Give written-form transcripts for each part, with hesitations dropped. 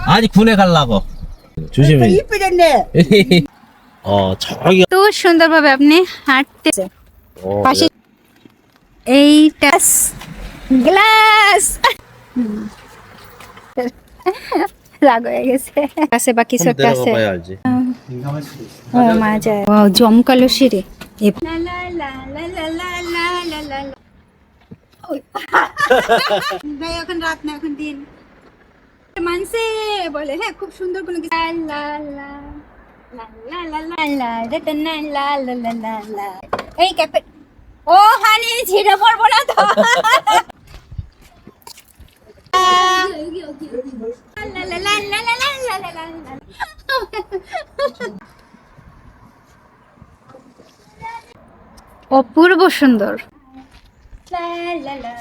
아니 군에 가려고. 조심해. 이쁘겠네. 저기. তো সুন্দরভাবে আপনি হাঁটতেছে পাশে এইটা গ্লাস রাগ হয়ে গেছে আছে বা কিছু একটা আছে 내려가봐야지. ও মজা ওয়াও জমকালো সিঁড়ি ভাই এখন রাত না এখন দিন মানসে বলে হ্যাঁ খুব সুন্দর কোনো কিছু লা লা লা লা লা লা লা লা লা লা লা লা লা এই ক্যাপে ও হানি ছিড়ে পড়বো না তো লা লা লা লা লা লা লা লা লা অপূর্ব সুন্দর লা লা লা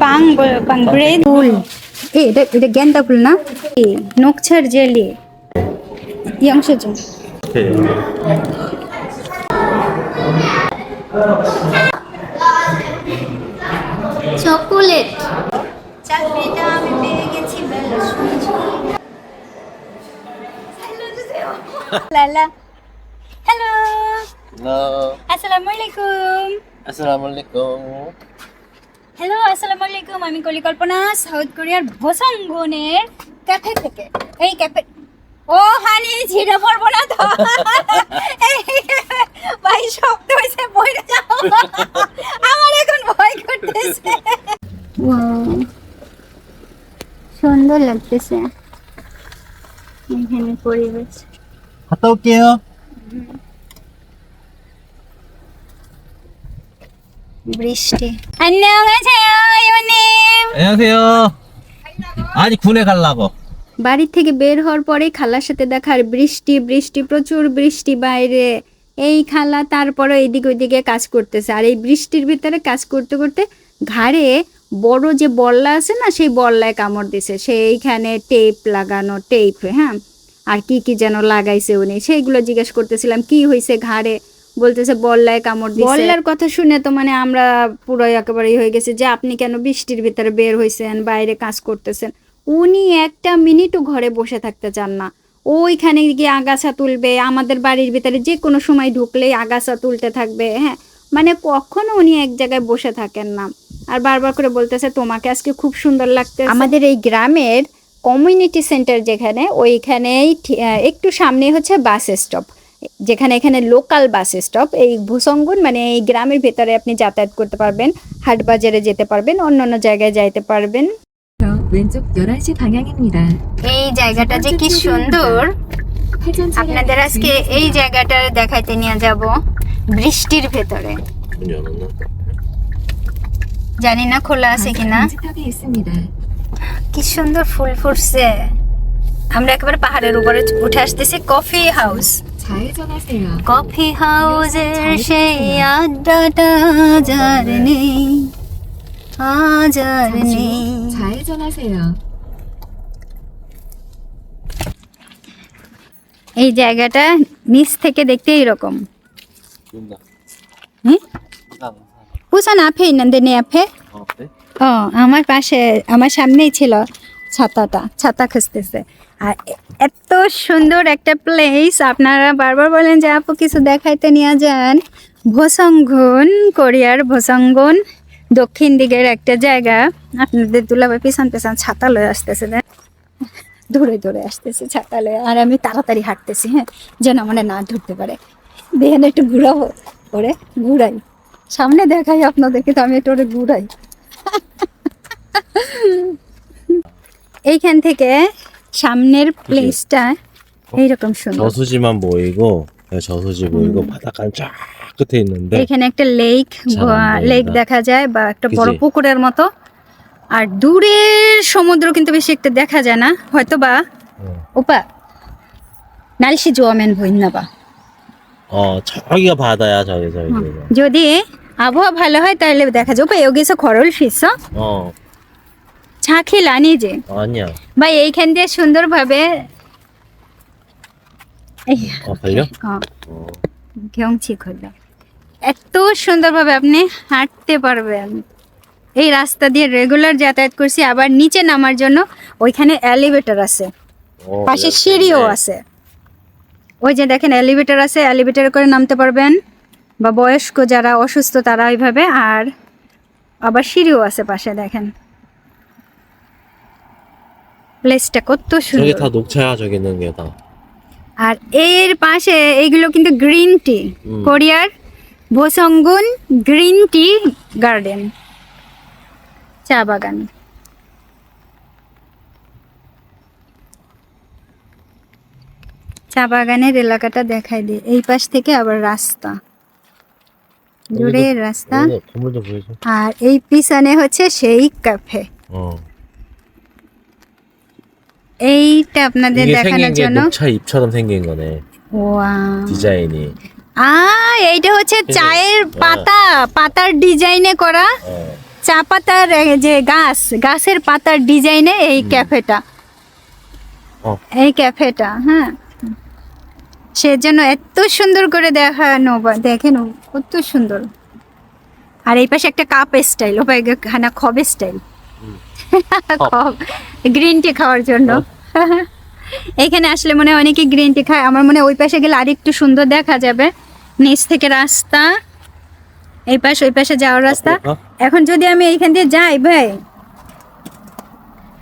পাং পাং ব্রেড ফুল এটা গেন্দা ফুল না নকছার জেলি এই অংশের জন্য চকোলেট চাকরিটা আমি পেয়ে গেছি বেলা শুনছি লালা হ্যালো আসসালামু আলাইকুম আসসালামুআলাইকুম। হ্যালো আসসালামু আলাইকুম আমি কলিকল্পনা সাউথ কোরিয়ার ভোসাংগনের ক্যাফে থেকে এই ক্যাফে ও হানি ছিড়ে পড়বো না তো ভাই শব্দ হয়েছে বইরে যাও আমার এখন ভয় করতেছে সুন্দর লাগতেছে এখানে পরিবেশ 갔다 올게요. বৃষ্টি 안녕하세요 이모님 안녕하세요. 아니 군에 가려고. বাড়ি থেকে বের হওয়ার পরে খালার সাথে দেখার বৃষ্টি বৃষ্টি প্রচুর বৃষ্টি বাইরে এই খালা তারপরে এইদিকে ওইদিকে কাজ করতেছে আর এই বৃষ্টির ভিতরে কাজ করতে করতে ঘাড়ে বড় যে বল্লা আছে না সেই বল্লায় কামড় দিছে সেইখানে টেপ লাগানো টেপ হ্যাঁ আর কি কি যেন লাগাইছে উনি সেইগুলো জিজ্ঞেস করতেছিলাম কি হয়েছে ঘাড়ে বলতেছে বল্লায় কামড় দিছে বল্লার কথা শুনে তো মানে আমরা পুরো একেবারে হয়ে গেছে যে আপনি কেন বৃষ্টির ভিতরে বের হইছেন বাইরে কাজ করতেছেন উনি একটা মিনিটও ঘরে বসে থাকতে চান না ওইখানে গিয়ে আগাছা তুলবে আমাদের বাড়ির ভিতরে যে কোনো সময় ঢুকলেই আগাছা তুলতে থাকবে হ্যাঁ মানে কখনো উনি এক জায়গায় বসে থাকেন না আর বারবার করে বলতেছে তোমাকে আজকে খুব সুন্দর লাগতে আমাদের এই গ্রামের কমিউনিটি সেন্টার যেখানে ওইখানেই একটু সামনে হচ্ছে বাস স্টপ যেখানে এখানে লোকাল বাস স্টপ এই ভূসঙ্গন মানে এই গ্রামের ভেতরে আপনি যাতায়াত করতে পারবেন হাট বাজারে যেতে পারবেন অন্যান্য জায়গায় যাইতে পারবেন 왼쪽 11시 방향입니다. এই জায়গাটা যে কি সুন্দর আপনাদের আজকে এই জায়গাটা দেখাইতে নিয়ে যাব বৃষ্টির ভেতরে 문 열었나? জানি না খোলা আছে কিনা 탑이 있습니다. কি সুন্দর ফুল ফুটছে আমরা একেবারে পাহাড়ের উপরে উঠে আসতেছি কফি হাউস 좌회전하세요. কফি হাউসের সেই আড্ডাটা যার নেই আজ আর নেই 좌회전하세요. এই জায়গাটা নিচ থেকে দেখতে এরকম 온다. হুম 나. উসান আপে নন্দনে আপে 네? ও আমার পাশে আমার সামনেই ছিল ছাতা খুঁজতেছে আর এত সুন্দর একটা প্লেস আপনারা বারবার বলেন যে আপু কিছু দেখাইতে নিয়ে যান ভোসঙ্গন কোরিয়ার ভোসঙ্গন দক্ষিণ দিকের একটা জায়গা আপনাদের দুলাভাই পিছন পিছন ছাতা লয়ে আসতেছে দূরে দূরে আসতেছে ছাতা লয়ে আর আমি তাড়াতাড়ি হাঁটতেছি হ্যাঁ যেন মানে না ধরতে পারে দেখেন একটু ঘুরাবো ওরে ঘুরাই সামনে দেখাই আপনাদেরকে তো আমি একটু ওরে ঘুরাই এইখান থেকে সামনের প্লেসটা এইরকম সুন্দর 저수지만 보이고 저수지 보이고 바닷가는 쫙 끝에 있는데 এখানে একটা লেক 잘 লেক দেখা যায় বা একটা বড় 그치? পুকুরের মতো আর দূরের সমুদ্র কিন্তু বেশি একটা দেখা যায় না হয়তো বা ওপা 날씨 좋으면 보이나 봐 저기가 바다야 저기. যদি আবহাওয়া ভালো হয় তাহলে দেখা যায় ওপা 여기서 걸을 수 있어? ঝাঁকিল আনিজে 아니야. ভাই এইখান দিয়ে সুন্দরভাবে 걸려? 경치 খোলা এত সুন্দরভাবে আপনি হাঁটতে পারবেন। এই রাস্তা দিয়ে রেগুলার যাতায়াত করছি। আবার নিচে নামার জন্য ওইখানে এলিভেটর আছে, পাশে সিঁড়িও আছে। ওই যে দেখেন এলিভেটর আছে, এলিভেটরে করে নামতে পারবেন, বা বয়স্ক যারা অসুস্থ তারা ওইভাবে। আর আবার সিঁড়িও আছে পাশে, দেখেন প্লেসটা কত 저게 সুন্দর। 다 녹차야, 저기 있는 게 다. আর এর পাশে এইগুলো কিন্তু গ্রিন টি, কোরিয়ার ভোসঙ্গুন গ্রিন টি গার্ডেন, চা বাগান। চা বাগানের এলাকাটা দেখাই দিই। এই পাশ থেকে আবার রাস্তা, জুড়ে রাস্তা। 건물도 보여줘. আর এই পিছনে হচ্ছে সেই ক্যাফে। 어. এইটা আপনাদের 이게 দেখানোর 생긴 게 জন্য। 녹차 잎처럼 생긴 거네. ওয়া, 디자인이. এইটা হচ্ছে চায়ের পাতা, পাতার ডিজাইনে করা, 어. চা পাতার যে গাছের পাতার ডিজাইনে এই ক্যাফেটা। ও। এই ক্যাফেটা, হ্যাঁ, সেজন্য এত সুন্দর করে দেখানো। দেখেন কত সুন্দর। আর এই পাশে একটা কাপ স্টাইল, ও ভাই খানা খবে স্টাইল, খব গ্রিন টি খাওয়ার জন্য। এখানে আসলে মনে হয় অনেকে গ্রিন টি খায়। আমার মনে হয় ওই পাশে গেলে আর একটু সুন্দর দেখা যাবে। নিচ থেকে রাস্তা, এই পাশে ওই পাশে যাওয়ার রাস্তা। এখন যদি আমি এইখান দিয়ে যাই ভাই,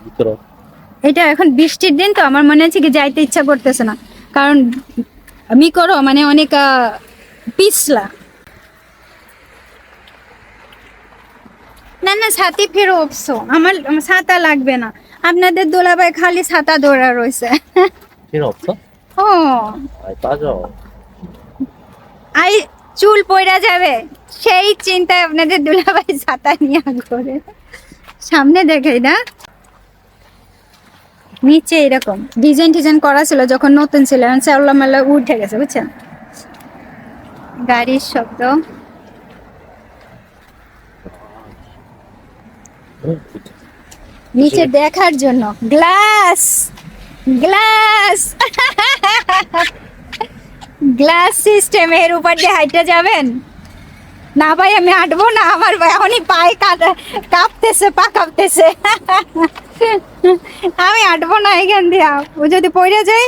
미끄러. এটা এখন বৃষ্টির দিন তো আমার মনে হচ্ছে কি যাইতে ইচ্ছা করতেছে না, কারণ আমি করো মানে অনেক পিছলা। না না, ছাতি ফেরো অপসো, আমার ছাতা লাগবে না। আপনাদের দোলাভাই খালি ছাতা ধরা রয়েছে। 필요 없어? ও 아이, 빠져. আই চুল পয়রা যাবে সেই চিন্তায় আপনাদের দুলাভাই ছাতা নিয়ে ঘোরে। সামনে দেখাই না, নিচে এরকম ডিজাইন টিজাইন করা ছিল যখন নতুন ছিল, এখন চাউলা মাল্লা উঠে গেছে, বুঝছেন? গাড়ির শব্দ। নিচে দেখার জন্য গ্লাস, গ্লাস, গ্লাস সিস্টেম। এর উপর দিয়ে হাইটে যাবেন না ভাই, আমি হাঁটবো না, আমার ভাই এখনই পায়ে কাঁপতেছে, পা কাঁপতেছে। আমি হাঁটবো না এখান দিয়া, ও যদি পড়ে যায়।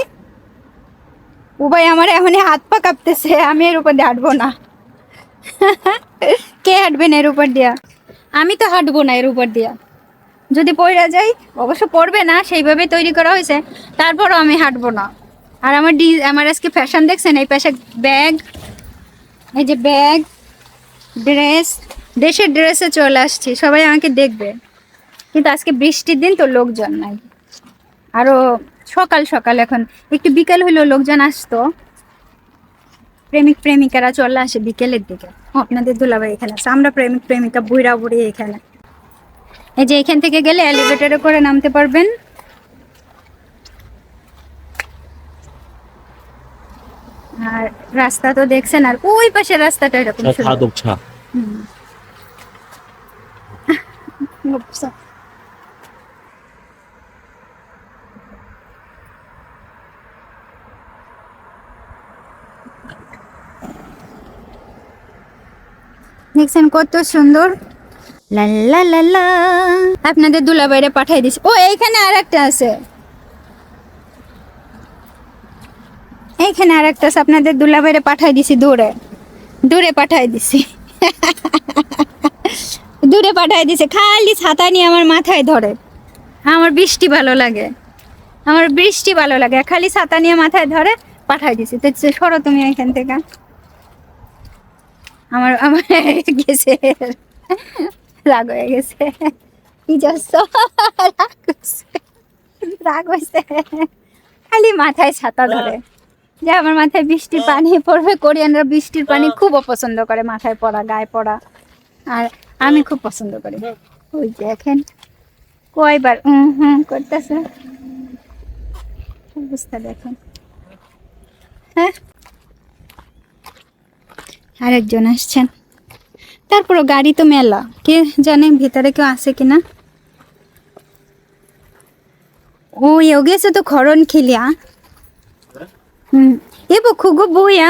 ও ভাই আমার এখনই হাত পা কাঁপতেছে, আমি এর উপর দিয়ে হাঁটবো না। কে হাঁটবেন এর উপর দিয়া? আমি তো হাঁটবো না এর উপর দিয়া। যদি পড়ে যাই, অবশ্য পড়বে না, সেইভাবে তৈরি করা হয়েছে, তারপরও আমি হাঁটবো না। আর আমার আজকে ফ্যাশন দেখছেন, এই পাশে ব্যাগ, এই যে ব্যাগ, ড্রেস, দেশের ড্রেসে চলে আসছি, সবাই আমাকে দেখবে। কিন্তু আজকে বৃষ্টির দিন তো লোকজন নাই। আরো সকাল সকাল, এখন একটু বিকেল হইলেও লোকজন আসতো। প্রেমিক প্রেমিকারা চলে আসে বিকেলের দিকে। আপনাদের দুলাভাই এখানে আছে, আমরা প্রেমিক প্রেমিকা বুড়া বুড়ি এখানে। এই যে এখান থেকে গেলে এলিভেটরে করে নামতে পারবেন। আর রাস্তা তো দেখছেন, আর ওই পাশে রাস্তাটা এরকম 다 সুন্দর। 녹차. দেখছেন কত সুন্দর। লা লা লা লা। আপনাদের দুলাভাইরে পাঠাই দিছি। ও এইখানে আরেকটা আছে, এইখানে আরেকটা আছে, আপনাদের দুলাভাইরে পাঠাই দিছি। দূরে দূরে পাঠাই দিছি। দূরে পাঠাই দিছে, খালি ছাতা নিয়ে আমার মাথায় ধরে। আমার বৃষ্টি ভালো লাগে, আমার বৃষ্টি ভালো লাগে, খালি ছাতা নিয়ে মাথায় ধরে। পাঠাই দিছি, তো সরো তুমি এখান থেকে। আমার আমার গেছে, রাগ হয়ে গেছে। কি যাচ্ছ? রাগ হয়েছে, খালি মাথায় ছাতা ধরে। যে আমার মাথায় বৃষ্টির পানি পড়বে, কোরিয়ানরা বৃষ্টির পানি খুব অপছন্দ করে, মাথায় পড়া, গায়ে পড়া। আর আমি খুব পছন্দ করি। ওই দেখেন কয়বার করতেছে, অবস্থা দেখেন। হ্যাঁ, আরেকজন আসছেন। তারপরও গাড়ি তো মেলা, কে জানে ভিতরে কেউ আছে কিনা। 오, 여기에서도 걸음길이야. 예보 그거 뭐야?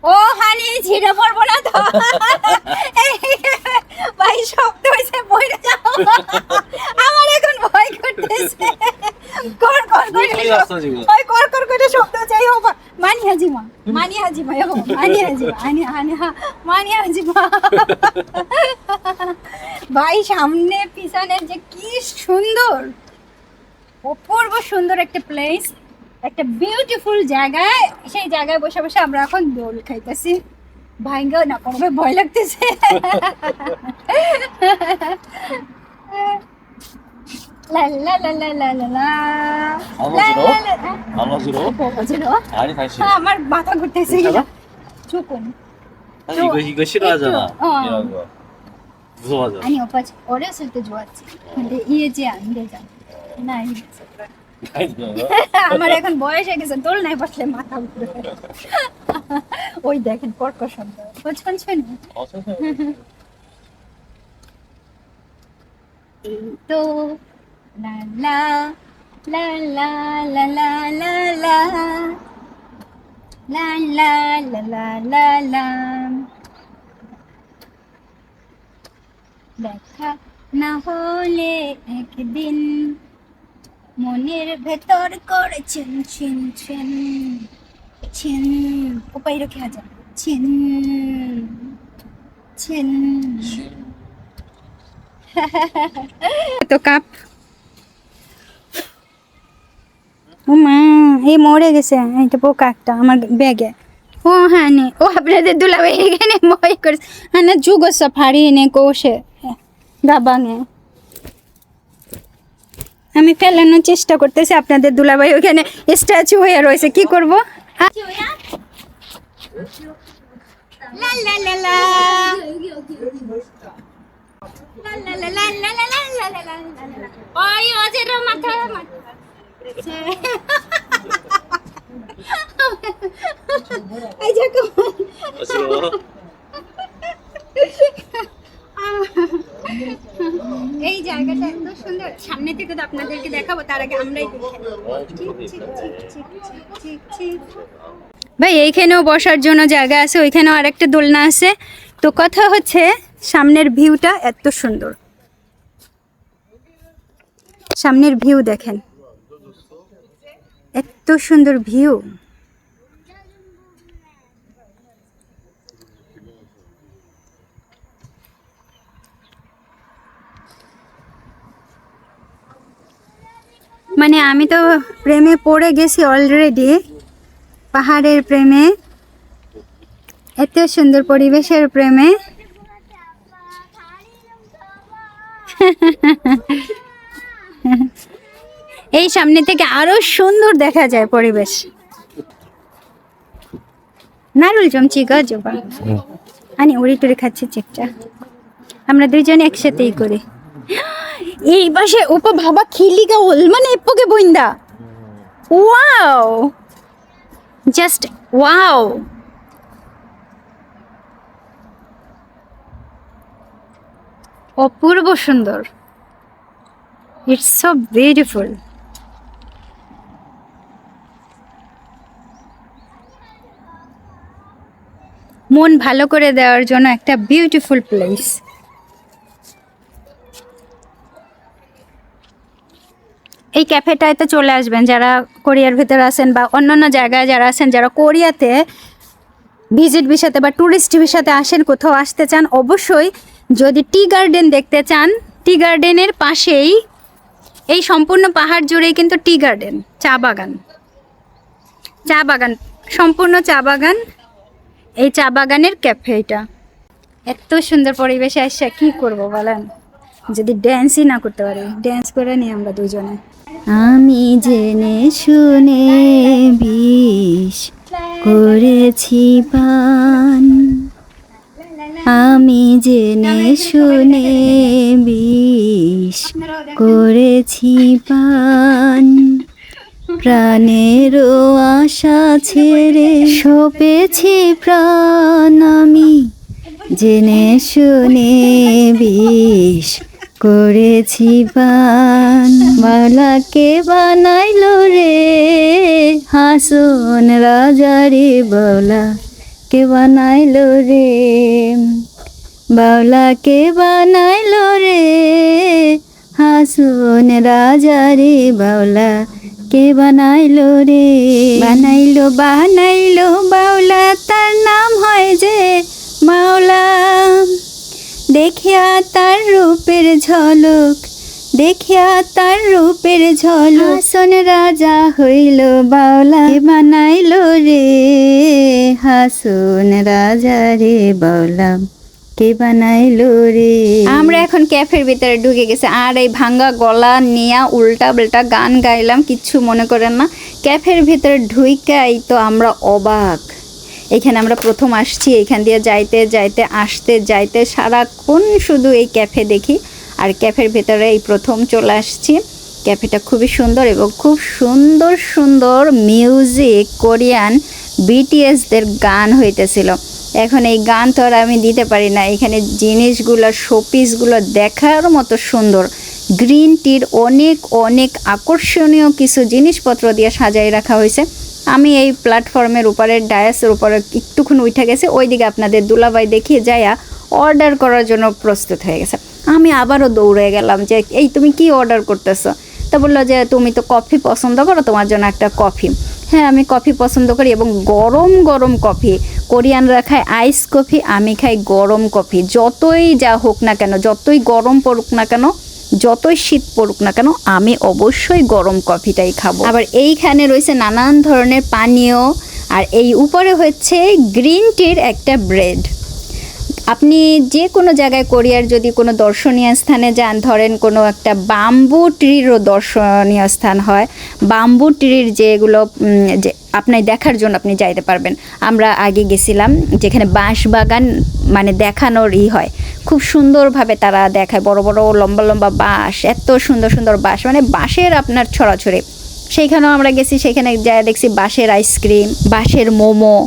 ও হানি ঝিরে পড়বো না তো ভাই শব্দ হয়েছে বইরে যাও আমার এখন ভয় করতেছে কর কর করে ওই কর কর করে শব্দ চাই ও মানি হাজিমা ও মানি হাজিমা আনি আনি মানি হাজিমা ভাই সামনে পিছনে যে কি সুন্দর অপূর্ব সুন্দর একটা প্লেস, একটা বিউটিফুল জায়গায়, সেই জায়গায় বসে বসে আমরা এখন দোল খাইতেছি। ভাইঙ্গা না পড়বে, ভয় লাগতেছে। লা লা লা লা লা লা লা। 아니 다시. আমার মাথা ঘুরতেছে। 조금. 사실 이거 싫어하잖아. 이런 거. 무서워하잖아. 아니 오빠 어렸을 때 좋았지. 근데 이해지 안 되잖아. 나이 됐어. আমার এখন বয়স হয়ে গেছে, দোল নাই বসলে মাথা ঘুরে। ওই দেখেন কর্কশ শব্দ। বচপন শুনি। তো লা লা লা লা লা লা লা লা লা লা লা লা লা লা। দেখা না হলে একদিন মনের ভেতর করে চিন চিন চিন চিন উপায় রেখে হাজার চিন চিন তো কাপ ও মা এই মরে গেছে, এইটা পোকা একটা আমার ব্যাগে। ও হ্যাঁ নে ও আপনাদের দুলাভাই এখানে মই করেছে, হ্যাঁ না যুগ সাফারি নে কোষে গাবাঙে। আমি ফেলানোর চেষ্টা করতেছি, আপনাদের দুলাভাই ওখানে স্ট্যাচু হয়ে রয়েছে, কি করবো? এই জায়গাটা এত সুন্দর, সামনে থেকে তো আপনাদেরকে দেখাবো, তার আগে আমরাই ভাই এইখানেও বসার জন্য জায়গা আছে, ওইখানেও আরেকটা দোলনা আছে। তো কথা হচ্ছে সামনের ভিউটা এত সুন্দর, সামনের ভিউ দেখেন, এত সুন্দর ভিউ। মানে আমি তো প্রেমে পড়ে গেছি অলরেডি, পাহাড়ের প্রেমে, এত সুন্দর পরিবেশের প্রেমে। এই সামনে থেকে আরো সুন্দর দেখা যায় পরিবেশ। নারুল চমচি গজবা আনি উড়ি টুড়ি খাচ্ছি চেকটা, আমরা দুইজনে একসাথেই করি। এই পাশে উপা ভাবা খিলিগা হল মানে এপকে বইন্দা, ওয়াও জাস্ট ওয়াও। অপূর্ব সুন্দর, ইটস সো বিউটিফুল। মন ভালো করে দেওয়ার জন্য একটা বিউটিফুল প্লেস। এই ক্যাফেটাতে চলে আসবেন যারা কোরিয়ার ভিতরে আছেন বা অন্যান্য জায়গায় যারা আছেন, যারা কোরিয়াতে ভিজিট ভিসাতে বা ট্যুরিস্ট ভিসাতে আসেন, কোথাও আসতে চান, অবশ্যই যদি টি গার্ডেন দেখতে চান, টি গার্ডেনের পাশেই এই সম্পূর্ণ পাহাড় জুড়েই কিন্তু টি গার্ডেন, চা বাগান, চা বাগান, সম্পূর্ণ চা বাগান। এই চা বাগানের ক্যাফে এটা। এত সুন্দর পরিবেশে এসে কি করব বলেন, যদি ড্যান্সই না করতে পারি, ড্যান্স করে নিই আমরা দুজনে। আমি জেনে শুনে বিষ করেছি পান, আমি জেনে শুনে বিষ করেছি পান, প্রাণেরও আশা ছেড়ে সপেছি প্রাণ, আমি জেনে শুনে বিষ করেছি পান। মালাকে বানাইলো রে হাসন রাজা রে বলা, কে বানাইলো রে, বাউলা কে বানাইলো রে, হাসুন রাজা রে, বাউলা কে বানাইলো রে, বানাইলো বানাইলো বাউলা, তার নাম হয় যে মাওলা। দেখিয়া তার রূপের ঝলক, দেখিয়া তার রূপের ঝলক, হাসন রাজা হইল বাউলা, কে বানাইলো রে, হাসন রাজা রে, বাউলা কে বানাইলো রে। আমরা এখন ক্যাফের ভিতরে ঢুকে গেছি, আর এই ভাঙ্গা গলা নিয়ে উল্টা পাল্টা গান গাইলাম, কিচ্ছু মনে করেন না। ক্যাফের ভিতরে ঢুইকাই তো আমরা অবাক। এখানে আমরা প্রথম আসছি, এখান দিয়ে যাইতে যাইতে আসতে যাইতে সারাক্ষণ শুধু এই ক্যাফে দেখি, আর ক্যাফের ভেতরে এই প্রথম চলে আসছি। ক্যাফেটা খুবই সুন্দর এবং খুব সুন্দর সুন্দর মিউজিক, কোরিয়ান বিটিএসদের গান হইতেছিল। এখন এই গান তো আর আমি দিতে পারি না। এখানে জিনিসগুলো, শোপিসগুলো দেখার মতো সুন্দর। গ্রিন টির অনেক অনেক আকর্ষণীয় কিছু জিনিসপত্র দিয়ে সাজাই রাখা হয়েছে। আমি এই প্ল্যাটফর্মের উপরে, ডায়াসের উপরে একটুক্ষণ উঠে গেছে, ওইদিকে আপনাদের দুলাভাই দেখিয়ে যাইয়া অর্ডার করার জন্য প্রস্তুত হয়ে গেছে। আমি আবারও দৌড়ে গেলাম যে এই তুমি কি অর্ডার করতেছো? তা বললো যে তুমি তো কফি পছন্দ করো, তোমার জন্য একটা কফি। হ্যাঁ, আমি কফি পছন্দ করি এবং গরম গরম কফি। কোরিয়ানরা খায় আইস কফি, আমি খাই গরম কফি। যতই যা হোক না কেন, যতই গরম পড়ুক না কেন, যতই শীত পড়ুক না কেন, আমি অবশ্যই গরম কফিটাই খাবো। আবার এইখানে রয়েছে নানান ধরনের পানীয়, আর এই উপরে হচ্ছে গ্রিন টির একটা ব্রেড। আপনি যে কোনো জায়গায় কোরিয়ার যদি কোনো দর্শনীয় স্থানে যান, ধরেন কোনো একটা বাম্বু ট্রিরও দর্শনীয় স্থান হয়, বাম্বু ট্রির যেগুলো যে আপনি দেখার জন্য আপনি যাইতে পারবেন। আমরা আগে গেছিলাম যেখানে বাঁশ বাগান মানে দেখানোর হয়, খুব সুন্দরভাবে তারা দেখায়, বড় বড় লম্বা লম্বা বাঁশ, এত সুন্দর সুন্দর বাঁশ, মানে বাঁশের আপনার ছড়াছড়ি। সেইখানেও আমরা গেছি, সেখানে যা দেখছি বাঁশের আইসক্রিম, বাঁশের মোমো,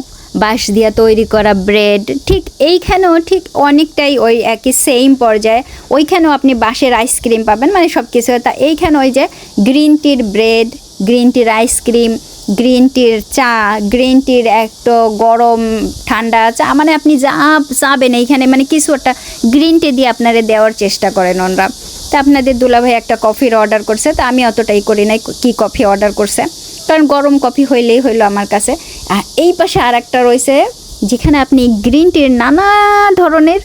বাঁশ দিয়া তৈরি করা ব্রেড। ঠিক এইখানেও ঠিক অনেকটাই ওই একই সেম পর্যায়ে। ওইখানেও আপনি বাঁশের আইসক্রিম পাবেন, মানে সব কিছু। তা এইখানে ওই যে গ্রিন টির ব্রেড, গ্রিন টির আইসক্রিম, গ্রিন টির চা, গ্রিন টির একটা গরম ঠান্ডা চা, মানে আপনি যা চাবেন এইখানে, মানে কিছু একটা গ্রিন টি দিয়ে আপনারা দেওয়ার চেষ্টা করেন ওনরা। তা আপনাদের দুলাভাই একটা কফির অর্ডার করছে, তা আমি অতটাই করি নাই কি কফি অর্ডার করছে, কারণ গরম কফি হইলেই হইলো আমার কাছে। আর এই পাশে আর একটা রয়েছে যেখানে আপনি গ্রিন টির নানা ধরনের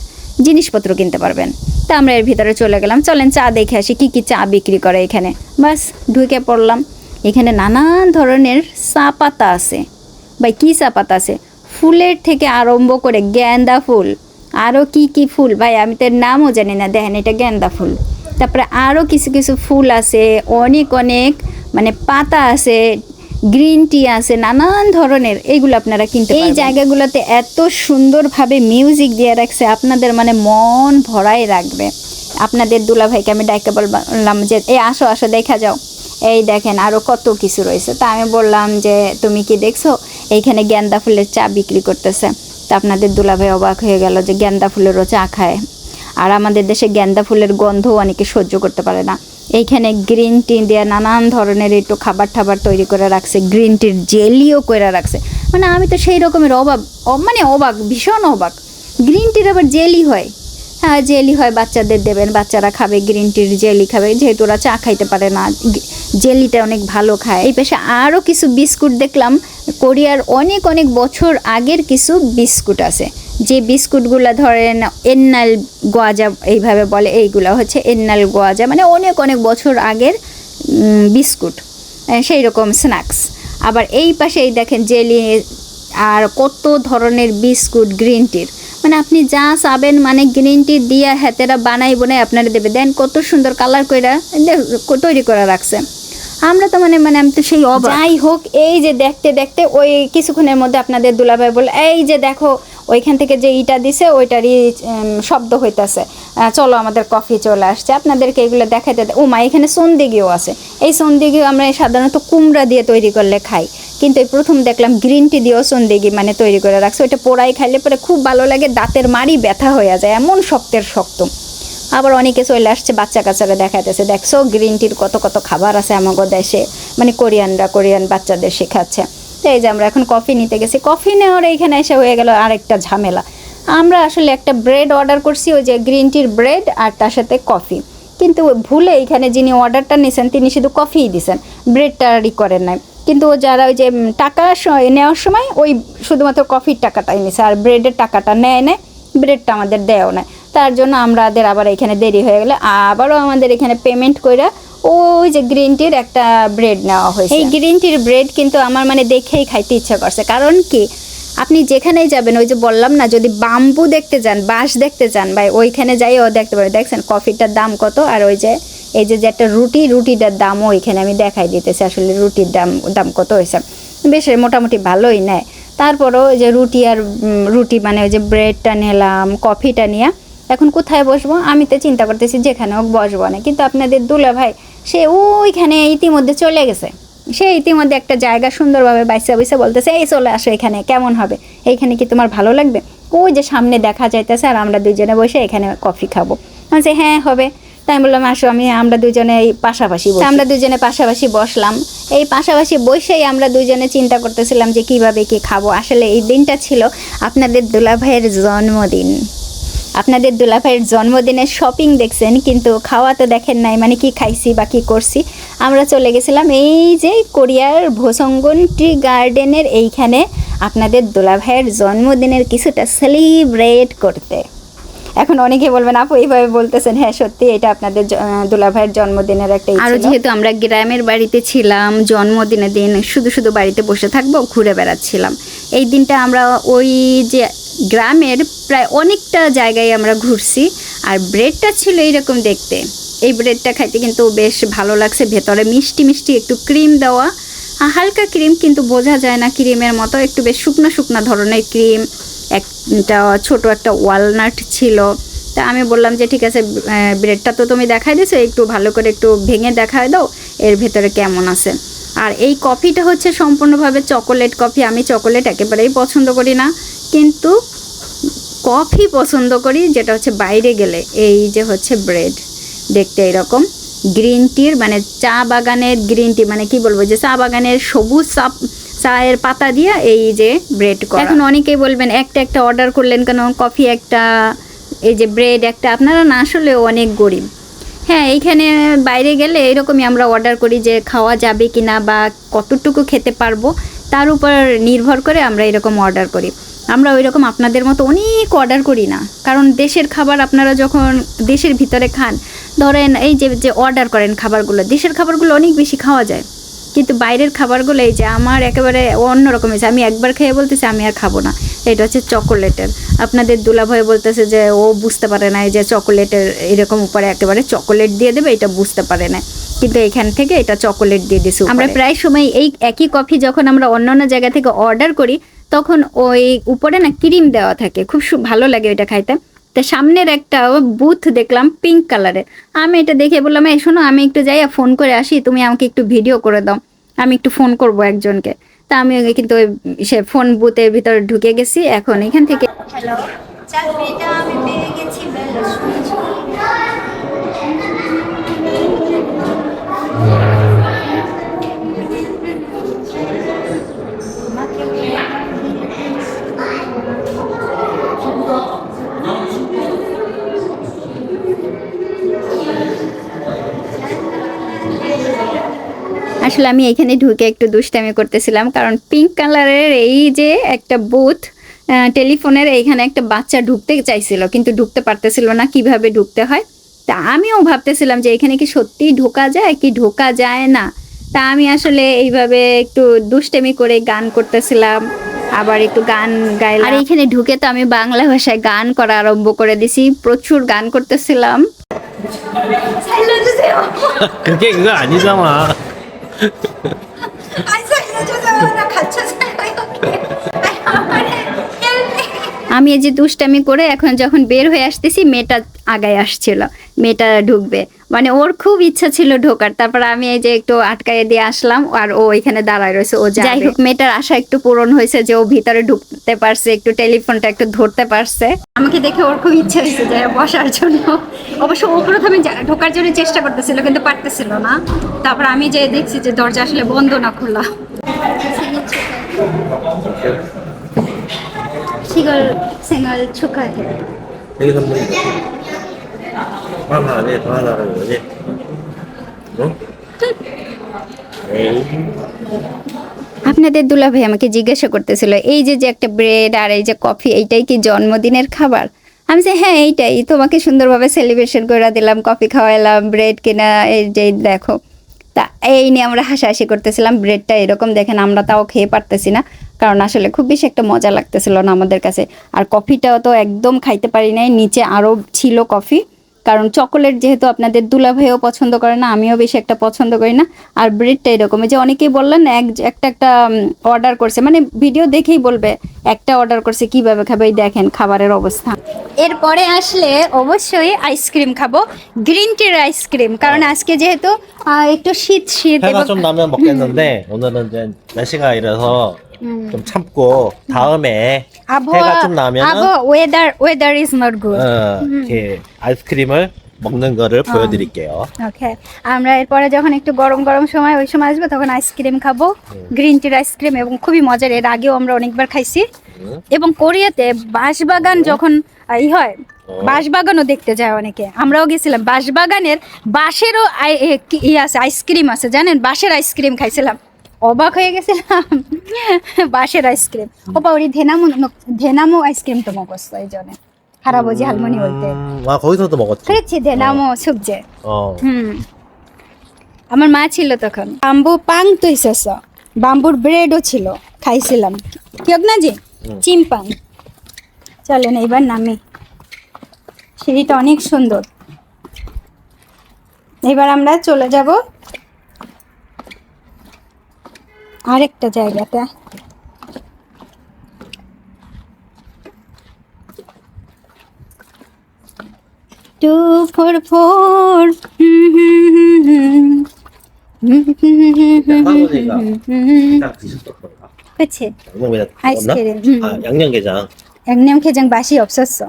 জিনিসপত্র কিনতে পারবেন। তা আমরা এর ভিতরে চলে গেলাম, চলেন চা দেখে আসি কি কি চা বিক্রি করে এখানে। বাস ঢুকে পড়লাম। এখানে নানান ধরনের চা পাতা আছে। ভাই কী চা পাতা আছে, ফুলের থেকে আরম্ভ করে গেন্দা ফুল, আরও কি কি ফুল ভাই আমি তো নামও জানি না। দেখেন এটা গেন্দা ফুল, তারপরে আরও কিছু কিছু ফুল আছে, অনেক অনেক মানে পাতা আছে, গ্রিন টি আছে, নানান ধরনের। এইগুলো আপনারা কিনতে পারবেন। এই জায়গাগুলোতে এত সুন্দরভাবে মিউজিক দিয়ে রাখছে, আপনাদের মানে মন ভরাই রাখবে। আপনাদের দুলাভাইকে আমি ডাইকে বললাম যে এই আসো আসো দেখা যাও, এই দেখেন আরও কত কিছু রয়েছে। তা আমি বললাম যে তুমি কি দেখছো, এইখানে গেন্দা ফুলের চা বিক্রি করতেছে। তা আপনাদের দুলাভাই অবাক হয়ে গেল যে গেন্দা ফুলেরও চা খায়। আর আমাদের দেশে গেন্দা ফুলের গন্ধও অনেকে সহ্য করতে পারে না। এইখানে গ্রিন টি দিয়ে নানান ধরনের একটু খাবার টাবার তৈরি করে রাখছে, গ্রিন টির জেলিও করে রাখছে। মানে আমি তো সেই রকমের অবাক, ভীষণ অবাক। গ্রিন টির আবার জেলি হয়? হ্যাঁ জেলি হয়, বাচ্চাদের দেবেন, বাচ্চারা খাবে, গ্রিন টির জেলি খাবে, যেহেতু ওরা চা খাইতে পারে না, জেলিটা অনেক ভালো খায়। এই পাশে আরও কিছু বিস্কুট দেখলাম, কোরিয়ার অনেক অনেক বছর আগের কিছু বিস্কুট আছে, যে বিস্কুটগুলো ধরেন এন্নাল গোয়াজা এইভাবে বলে, এইগুলো হচ্ছে এন্নাল গোয়াজা, মানে অনেক অনেক বছর আগের বিস্কুট, সেই রকম স্ন্যাক্স। আবার এই পাশে এই দেখেন জেলি আর কত ধরনের বিস্কুট গ্রিন টির, মানে আপনি যা চাবেন মানে গ্রিন টি দিয়া হাতেরা বানাই আপনারা দেবে। দেন কত সুন্দর কালার কইরা তৈরি করে রাখছে। আমরা তো মানে আমি তো সেই অবাক। যাই হোক, এই যে দেখতে দেখতে ওই কিছুক্ষণের মধ্যে আপনাদের দুলাভাই বলে এই যে দেখো ওইখান থেকে যে ইটা দিছে ওইটারই শব্দ হইতাছে, চলো আমাদের কফি চলে আসছে, আপনাদেরকে এগুলো দেখাইতে। ও মা, এখানে সন্দিগিও আছে। এই সন্দিগিও আমরা সাধারণত কুমড়া দিয়ে তৈরি করলে খাই, কিন্তু এই প্রথম দেখলাম গ্রিন টি দিয়েও সন্দিগি মানে তৈরি করে রাখছে। ওইটা পোড়াই খাইলে পরে খুব ভালো লাগে, দাঁতের মাড়ি ব্যথা হয়ে যায়, এমন শক্তের শক্ত। আবার অনেকে চলে আসছে বাচ্চা কাচ্চারা দেখাইতেছে, দেখছো গ্রিন টির কত কত খাবার আছে আমাদের দেশে, মানে কোরিয়ান বাচ্চাদের শেখাচ্ছে। তো এই যে আমরা এখন কফি নিতে গেছি, কফি নেওয়ার এইখানে এসে হয়ে গেল আরেকটা ঝামেলা। আমরা আসলে একটা ব্রেড অর্ডার করছি, ওই যে গ্রিন টির ব্রেড আর তার সাথে কফি, কিন্তু ভুলে এইখানে যিনি অর্ডারটা নিয়েছেন তিনি শুধু কফিই দিয়েছেন, ব্রেডটা ই করেন নাই। কিন্তু যারা ওই যে টাকা নেওয়ার সময় ওই শুধুমাত্র কফির টাকাটাই নিয়েছে, আর ব্রেডের টাকাটা নেয় না, ব্রেডটা আমাদের দেয়ও না। তার জন্য আমাদের আবার এখানে দেরি হয়ে গেলে আবারও আমাদের এখানে পেমেন্ট করে ওই যে গ্রিন টির একটা ব্রেড নেওয়া হয়েছে। এই গ্রিন টির ব্রেড কিন্তু আমার মানে দেখেই খাইতে ইচ্ছা করছে, কারণ কি আপনি যেখানেই যাবেন, ওই যে বললাম না, যদি বাম্বু দেখতে যান, বাঁশ দেখতে যান ভাই, ওইখানে যাইও দেখতে পাবেন। দেখছেন কফিটার দাম কত, আর ওই যে এই যে একটা রুটিটার দামও ওইখানে আমি দেখাই দিতেছি আসলে রুটির দাম কত হয়েছে। বেশ মোটামুটি ভালোই নেয়। তারপরও ওই যে রুটি মানে ওই যে ব্রেডটা নিলাম, কফিটা নিয়ে এখন কোথায় বসবো আমি তো চিন্তা করতেছি যেখানে হোক বসবো না, কিন্তু আপনাদের দুলা ভাই সে ওইখানে ইতিমধ্যে চলে গেছে। সে ইতিমধ্যে একটা জায়গা সুন্দরভাবে বাইসা বসে বলতেছে এই চলে আসো এখানে, কেমন হবে, এইখানে কি তোমার ভালো লাগবে? ওই যে সামনে দেখা যাইতেছে, আর আমরা দুজনে বসে এখানে কফি খাবো। বলছে হ্যাঁ হবে। তাই আমি বললাম আসো, আমরা দুজনে এই পাশাপাশি আমরা দুজনে পাশাপাশি বসলাম। এই পাশাপাশি বসেই আমরা দুজনে চিন্তা করতেছিলাম যে কিভাবে কি খাবো। আসলে এই দিনটা ছিল আপনাদের দুলাভাইয়ের জন্মদিন। আপনাদের দুলাভাইয়ের জন্মদিনের শপিং দেখছেন, কিন্তু খাওয়া তো দেখেন নাই, মানে কি খাইছি বা কী করছি। আমরা চলে গেছিলাম এই যে কোরিয়ার ভোসঙ্গন ট্রি গার্ডেনের এইখানে আপনাদের দুলাভাইয়ের জন্মদিনের কিছুটা সেলিব্রেট করতে। এখন অনেকে বলবেন আপু এইভাবে বলতেছেন, হ্যাঁ সত্যি এটা আপনাদের দুলাভাইয়ের জন্মদিনের একটা। আর যেহেতু আমরা গ্রামের বাড়িতে ছিলাম, জন্মদিনের দিন শুধু বাড়িতে বসে থাকবো, ঘুরে বেড়াচ্ছিলাম। এই দিনটা আমরা ওই যে গ্রামের প্রায় অনেকটা জায়গায় আমরা ঘুরছি। আর ব্রেডটা ছিল এইরকম দেখতে, এই ব্রেডটা খাইতে কিন্তু বেশ ভালো লাগছে। ভেতরে মিষ্টি মিষ্টি একটু ক্রিম দেওয়া, হালকা ক্রিম, কিন্তু বোঝা যায় না ক্রিমের মতো, একটু বেশ শুকনা ধরনের ক্রিম। একটা ছোট একটা ওয়ালনাট ছিল। তা আমি বললাম যে ঠিক আছে, ব্রেডটা তো তুমি দেখাই দিছো, একটু ভালো করে একটু ভেঙে দেখায় দাও এর ভেতরে কেমন আছে। আর এই কফিটা হচ্ছে সম্পূর্ণভাবে চকোলেট কফি। আমি চকোলেট একেবারেই পছন্দ করি না, কিন্তু কফি পছন্দ করি, যেটা হচ্ছে বাইরে গেলে। এই যে হচ্ছে ব্রেড দেখতে এরকম গ্রিন টির, মানে চা বাগানের গ্রিন টি, মানে কি বলবো যে চা বাগানের সবুজ চায়ের পাতা দিয়ে এই যে ব্রেড করা। এখন অনেকেই বলবেন একটা অর্ডার করলেন কেন, কফি একটা, এই যে ব্রেড একটা, আপনারা না আসলে অনেক গরিব। হ্যাঁ, এইখানে বাইরে গেলে এরকমই আমরা অর্ডার করি যে খাওয়া যাবে কিনা বা কতটুকু খেতে পারবো তার উপর নির্ভর করে আমরা এরকম অর্ডার করি। আমরা ওই রকম আপনাদের মতো অনেক অর্ডার করি না, কারণ দেশের খাবার আপনারা যখন দেশের ভিতরে খান, ধরেন এই যে অর্ডার করেন খাবারগুলো, দেশের খাবারগুলো অনেক বেশি খাওয়া যায়, কিন্তু বাইরের খাবারগুলো এই যে আমার একেবারে অন্যরকম হয়েছে। আমি একবার খেয়ে বলতেছি আমি আর খাবো না। এটা হচ্ছে চকোলেটের। আপনাদের দুলাভাই বলতেছে যে ও বুঝতে পারে না এই যে চকোলেটের এরকম উপরে একেবারে চকোলেট দিয়ে দেবে, এটা বুঝতে পারে না, কিন্তু এখান থেকে এটা চকোলেট দিয়ে দিছে। আমরা প্রায় সময় এই একই কফি যখন আমরা অন্য জায়গা থেকে অর্ডার করি, তখন ওই উপরে না ক্রিম দেওয়া থাকে, খুব ভালো লাগে ওইটা খাইতে। তা সামনের একটা বুথ দেখলাম পিঙ্ক কালারের। আমি এটা দেখে বললাম এই শোনো, আমি একটু যাই ফোন করে আসি, তুমি আমাকে একটু ভিডিও করে দাও, আমি একটু ফোন করব একজনকে। তা আমি কিন্তু সে ফোন বুথের ভিতরে ঢুকে গেছি। এখন এখান থেকে হ্যালো, চাকরিটা আমি পেয়ে গেছি, আসলে আমি এখানে ঢুকে একটু দুষ্টামি করতেছিলাম, কারণ পিঙ্ক কালারের এই যে একটা বুথ টেলিফোনের, এইখানে একটা বাচ্চা ঢুকতে চাইছিল কিন্তু ঢুকতে পারতেছিল না, কিভাবে ঢুকতে হয়। তা আমিও ভাবতেছিলাম যে এখানে কি সত্যিই ঢোকা যায় কি ঢোকা যায় না। তা আমি আসলে এইভাবে একটু দুষ্টামি করে গান করতেছিলাম, আবার একটু গান গাইলাম। আর এখানে ঢুকে তো আমি বাংলা ভাষায় গান করা আরম্ভ করে দিছি, প্রচুর গান করতেছিলাম। 그게 그거 아니잖아. আমি এই যে দুষ্টামি করে এখন যখন বের হয়ে আসতেছি, মেয়েটা আগায় আসছিল, মেয়েটা ঢুকবে, মানে ওর খুব ইচ্ছা ছিল ঢোকার। তারপর আমি এই যে একটু আটকায় দিয়ে আসলাম, আর ও এখানে দাঁড়ায় রয়েছে। ও যাই হোক, মেয়েটার আশা একটু পূরণ হয়েছে যে ও ভিতরে ঢুকতে পারছে, একটু টেলিফোনটা একটু ধরতে পারছে। আমাকে দেখে ওর খুব ইচ্ছা হয়েছে যে বসার জন্য। অবশ্য ও প্রথমে ঢোকার জন্য চেষ্টা করতেছিল কিন্তু পারতেছিল না। তারপর আমি যে দেখছি যে দরজা আসলে বন্ধ না খোলা। 시걸 생활 축하해. 생일 선물이다. 하나 안 해, 더 하나라는 거지? 어? 에이. আপনাদের দুলাভাই আমাকে জিজ্ঞাসা করতেছিল এই যে যে একটা ব্রেড আর এই যে কফি এইটাই কি জন্মদিনের খাবার? আমি যে হ্যাঁ এইটাই, তোমাকে সুন্দরভাবে সেলিব্রেশন করে দিলাম, কফি খাওয়াইলাম, ব্রেড কিনা এই যে দেখো। তা এই নিয়ে আমরা হাসাহাসি করতেছিলাম। ব্রেডটা এরকম দেখেন, আমরা তাও খেয়ে পারতেছি না, কারণ আসলে খুব বেশি একটা মজা লাগতেছিল না আমাদের কাছে। আর কফিটাও তো একদম খাইতে পারি নাই, নিচে আরও ছিল কফি, কারণ চকোলেট যেহেতু আপনাদের দুলাভাইও পছন্দ করে না, আমিও বেশি একটা পছন্দ করি না। আর ব্রেডটা এরকম, যে অনেকেই বললেন একটা অর্ডার করছে, মানে ভিডিও দেখেই বলবে একটা অর্ডার করছে, কিভাবে খাবে এই দেখেন খাবারের অবস্থা। এরপরে আসলে অবশ্যই আইসক্রিম খাবো, গ্রিন টির আইসক্রিম, কারণ আজকে যেহেতু একটু শীত শীত 해가 좀 나면 먹겠는데 오늘은 이제 날씨가 이래서 좀 참고 다음에 해가 좀 나면은 ওয়েদার ইজ নট গুড। 이렇게 아이스크림을 먹는 거를 보여드릴게요. ওকে, আমরা এরপরে যখন একটু গরম গরম সময় ওই সময় আসবে তখন আইসক্রিম খাবো, গ্রিন টির আইসক্রিম, এবং খুবই মজার। এর আগেও আমরা অনেকবার খাইছি। এবং কোরিয়াতে বাঁশবাগান যখন হয়, বাঁশবাগানও দেখতে যায় অনেকে, আমরাও গেছিলাম। বাঁশবাগানের বাঁশেরও আছে, আইসক্রিম আছে জানেন, বাঁশের আইসক্রিম খাইছিলাম, অবাক হয়ে গেছিলাম। বাঁশের আইসক্রিম ওপা 우리 대나무 아이스크림 또 먹었어 예전에 할아버지 할머니 올 때. 아 거기서도 먹었지. 그렇지, 대나무 숙제. 어. আমার মা ছিল তখন। বাম্বু পাং তো 있었어, বাম্বুর ব্রেডও ছিল, খাইছিলাম। 기억나지? চিমপাং। চলেন এবার নামি, সিঁড়িটা অনেক সুন্দর। এবার আমরা চলে যাব আরেকটা জায়গাতে। Two four four 딱 드셨었던가? 그치? 양념게장 아이스크림. 아 양념게장. 양념게장 맛이 없었어.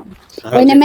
왜냐면